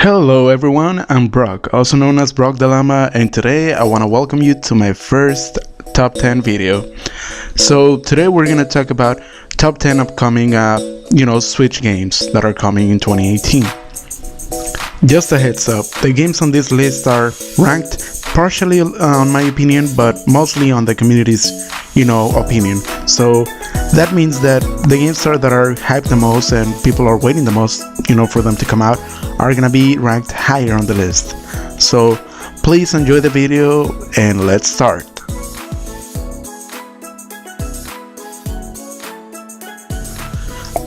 Hello everyone, I'm Brock, also known as Brock the Llama, and today I want to welcome you to my first top 10 video. So today we're going to talk about top 10 upcoming Switch games that are coming in 2018. Just a heads up, the games on this list are ranked partially on my opinion, but mostly on the community's opinion. So that means that the games that are hyped the most and people are waiting the most for them to come out are gonna be ranked higher on the list. So please enjoy the video and let's start.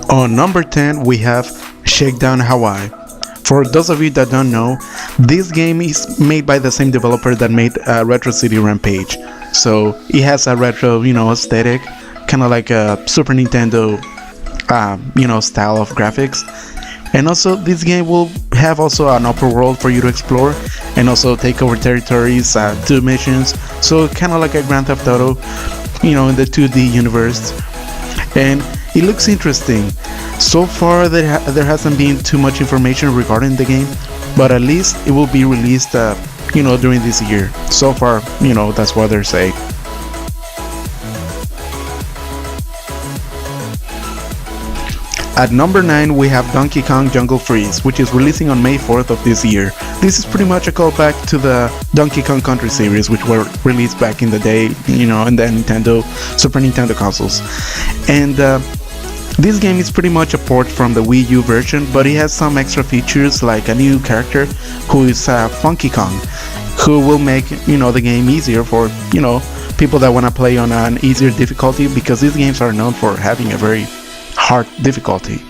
On number 10 we have Shakedown Hawaii. For those of you that don't know, this game is made by the same developer that made Retro City Rampage. So it has a retro aesthetic, kind of like a Super Nintendo style of graphics. And also this game will have also an open world for you to explore and also take over territories, do missions, so kind of like a Grand Theft Auto in the 2D universe. And it looks interesting. So far there hasn't been too much information regarding the game, but at least it will be released during this year. So far that's what they're saying. At number 9 we have Donkey Kong Jungle Freeze, which is releasing on May 4th of this year. This is pretty much a callback to the Donkey Kong Country series, which were released back in the day, in the Super Nintendo consoles. And this game is pretty much a port from the Wii U version, but it has some extra features like a new character who is Funky Kong, who will make the game easier for people that want to play on an easier difficulty, because these games are known for having a very hard difficulty.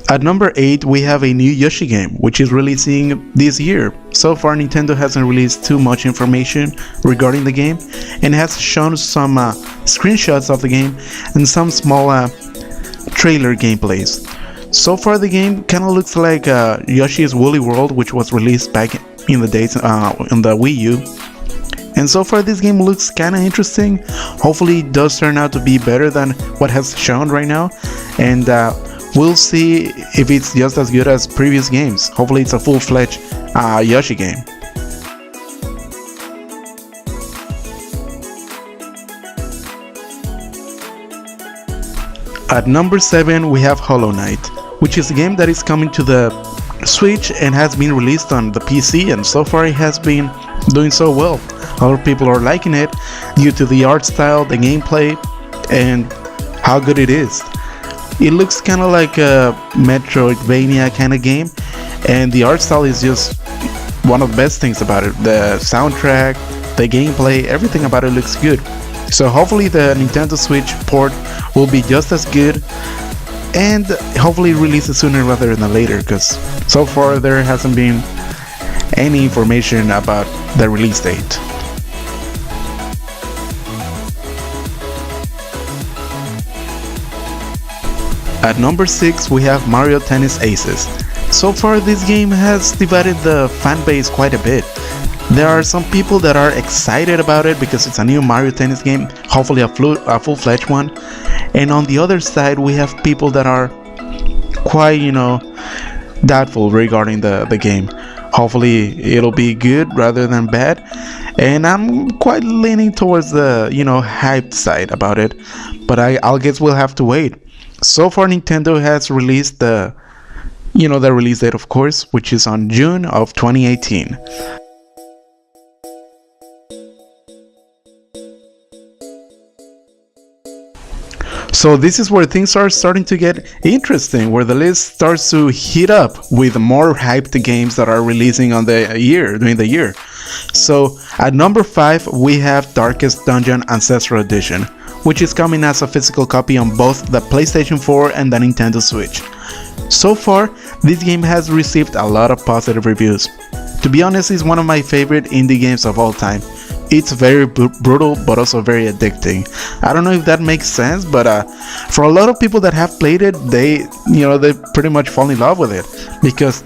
At number 8 we have a new Yoshi Game, which is releasing this year. So far Nintendo hasn't released too much information regarding the game, and has shown some screenshots of the game and some small trailer gameplays. So far the game kind of looks like Yoshi's Woolly World, which was released back in the days on the Wii U. And so far this game looks kind of interesting. Hopefully it does turn out to be better than what has shown right now, and we'll see if it's just as good as previous games. Hopefully it's a full-fledged Yoshi game. At number 7 we have Hollow Knight, which is a game that is coming to the Switch and has been released on the PC, and so far it has been doing so well. A lot of people are liking it due to the art style, the gameplay, and how good it is. It looks kind of like a Metroidvania kind of game, and the art style is just one of the best things about it. The soundtrack, the gameplay, everything about it looks good. So hopefully the Nintendo Switch port will be just as good, and hopefully release it sooner rather than later, because so far there hasn't been any information about the release date. At number 6 we have Mario Tennis Aces. So far this game has divided the fan base quite a bit. There are some people that are excited about it because it's a new Mario Tennis game, hopefully a full-fledged one. And on the other side we have people that are quite doubtful regarding the game. Hopefully it'll be good rather than bad, and I'm quite leaning towards the hyped side about it, but I'll guess we'll have to wait. So far Nintendo has released the release date, of course, which is on June of 2018. So this is where things are starting to get interesting, where the list starts to heat up with more hyped games that are releasing during the year. So at number 5 we have Darkest Dungeon Ancestral Edition, which is coming as a physical copy on both the PlayStation 4 and the Nintendo Switch. So far this game has received a lot of positive reviews. To be honest, it's one of my favorite indie games of all time. It's very brutal, but also very addicting. I don't know if that makes sense, but for a lot of people that have played it, they pretty much fall in love with it, because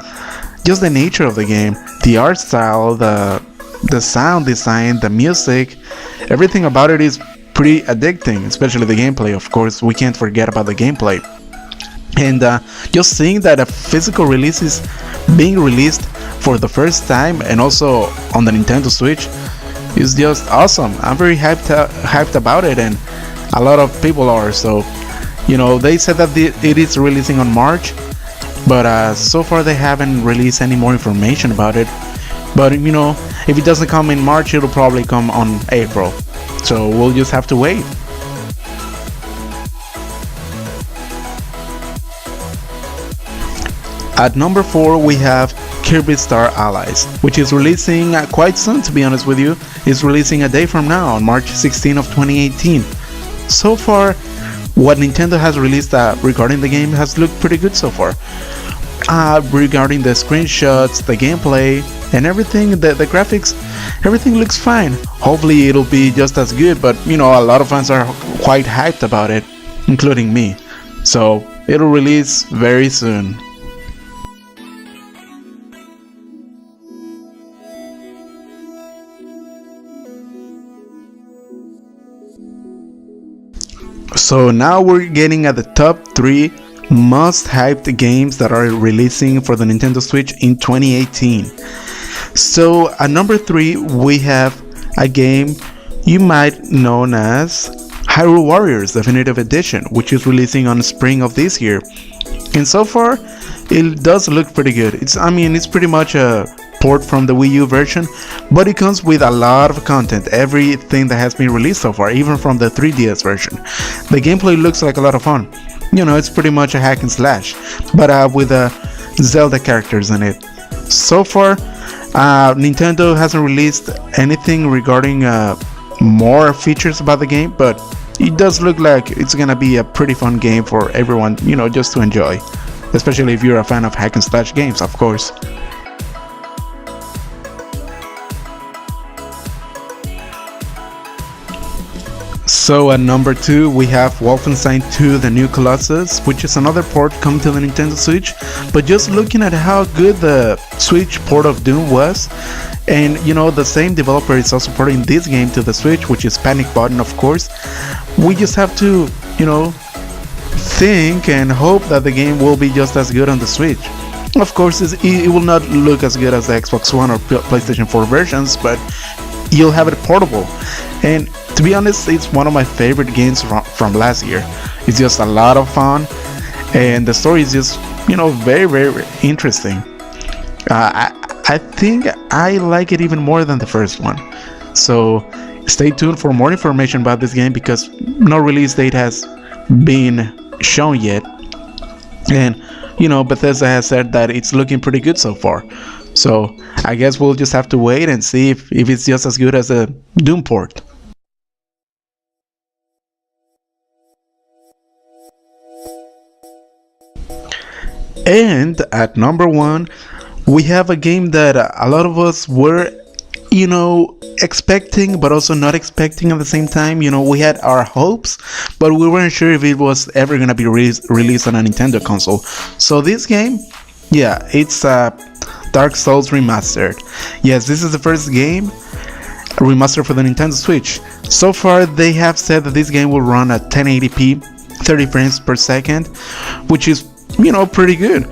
just the nature of the game, the art style, the the sound design, the music, everything about it is pretty addicting, especially the gameplay. Of course, we can't forget about the gameplay. And just seeing that a physical release is being released for the first time and also on the Nintendo Switch is just awesome. I'm very hyped about it, and a lot of people are. So, they said that it is releasing on March, but so far they haven't released any more information about it. But if it doesn't come in March, it'll probably come on April. So we'll just have to wait. At number 4 we have Kirby Star Allies, which is releasing quite soon, to be honest with you. It's releasing a day from now on March 16 of 2018. So far, what Nintendo has released regarding the game has looked pretty good so far. Regarding the screenshots, the gameplay, and everything, the graphics, everything looks fine. Hopefully it'll be just as good, but a lot of fans are quite hyped about it, including me. So it'll release very soon. So now we're getting at the top 3 most hyped games that are releasing for the Nintendo Switch in 2018. So at number 3 we have a game you might know as Hyrule Warriors Definitive Edition, which is releasing on spring of this year. And so far it does look pretty good. It's pretty much a port from the Wii U version, but it comes with a lot of content, everything that has been released so far, even from the 3DS version. The gameplay looks like a lot of fun. It's pretty much a hack and slash, but with Zelda characters in it. So far, Nintendo hasn't released anything regarding more features about the game, but it does look like it's gonna be a pretty fun game for everyone, just to enjoy, especially if you're a fan of hack and slash games, of course. So at number 2 we have Wolfenstein 2 The New Colossus, which is another port coming to the Nintendo Switch. But just looking at how good the Switch port of Doom was, and the same developer is also porting this game to the Switch, which is Panic Button, of course. We just have to think and hope that the game will be just as good on the Switch. Of course it will not look as good as the Xbox One or PlayStation 4 versions, but you'll have it portable. And to be honest, it's one of my favorite games from last year. It's just a lot of fun, and the story is just very, very interesting. I think I like it even more than the first one. So stay tuned for more information about this game, because no release date has been shown yet, and Bethesda has said that it's looking pretty good so far. So I guess we'll just have to wait and see if it's just as good as the Doom port. And at number 1 we have a game that a lot of us were expecting, but also not expecting at the same time. We had our hopes, but we weren't sure if it was ever gonna be released on a Nintendo console. So this game, it's Dark Souls Remastered. Yes, this is the first game remastered for the Nintendo Switch. So far they have said that this game will run at 1080p 30 frames per second, which is pretty good.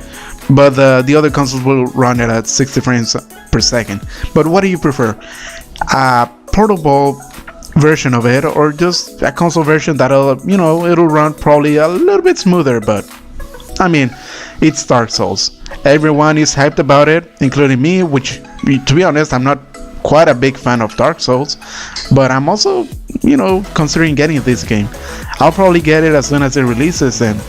But the other consoles will run it at 60 frames per second. But what do you prefer? A portable version of it, or just a console version that'll it'll run probably a little bit smoother? But it's Dark Souls. Everyone is hyped about it, including me, which, to be honest, I'm not quite a big fan of Dark Souls, but I'm also considering getting this game. I'll probably get it as soon as it releases. And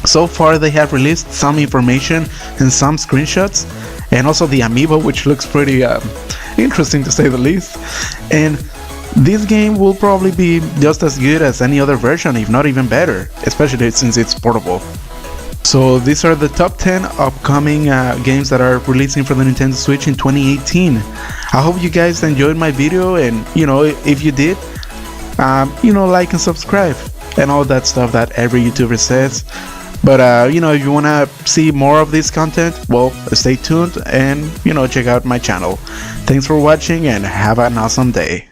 so far they have released some information and some screenshots, and also the amiibo, which looks pretty interesting to say the least. And this game will probably be just as good as any other version, if not even better, especially since it's portable. So these are the top 10 upcoming games that are releasing for the Nintendo Switch in 2018. I hope you guys enjoyed my video, and if you did, like and subscribe and all that stuff that every YouTuber says. But if you want to see more of this content, well, stay tuned and check out my channel. Thanks for watching and have an awesome day.